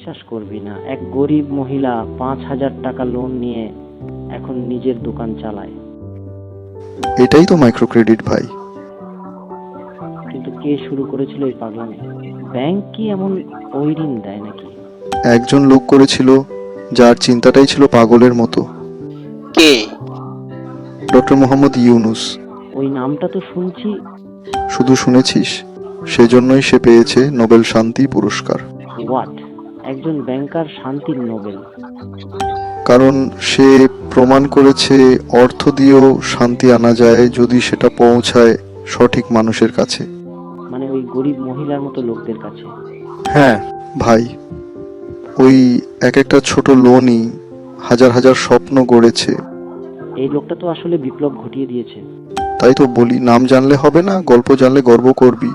বিশ্বাস করবি না, এক গরিব মহিলা 5,000 টাকা লোন নিয়ে এখন নিজের দোকান চালায়। এটাই তো মাইক্রো ক্রেডিট ভাই। কিন্তু কে শুরু করেছিল এই পাগলামি? ব্যাংক কি এমন ওই ঋণ দেয় নাকি? একজন লোক করেছিল, যার চিন্তাটাই ছিল পাগলের মতো। কে? ডক্টর মোহাম্মদ ইউনুস। ওই নামটা তো শুনছি। শুধু শুনেছিস? সেজন্যই সে পেয়েছে নোবেল শান্তি পুরস্কার। হোয়াট? একজন ব্যাংকার শান্তির নোবেল? কারণ সে প্রমাণ করেছে অর্থ দিয়েও শান্তি আনা যায় যদি সেটা পৌঁছায় সঠিক মানুষের কাছে। মানে ওই গরিব মহিলার মতো লোকদের কাছে? হ্যাঁ ভাই, ওই এক একটা ছোট লোনই হাজার হাজার স্বপ্ন গড়েছে। এই লোকটা তো আসলে বিপ্লব ঘটিয়ে দিয়েছে। তাই তো বলি, নাম জানলে হবে না, গল্প জানলে গর্ব করবি।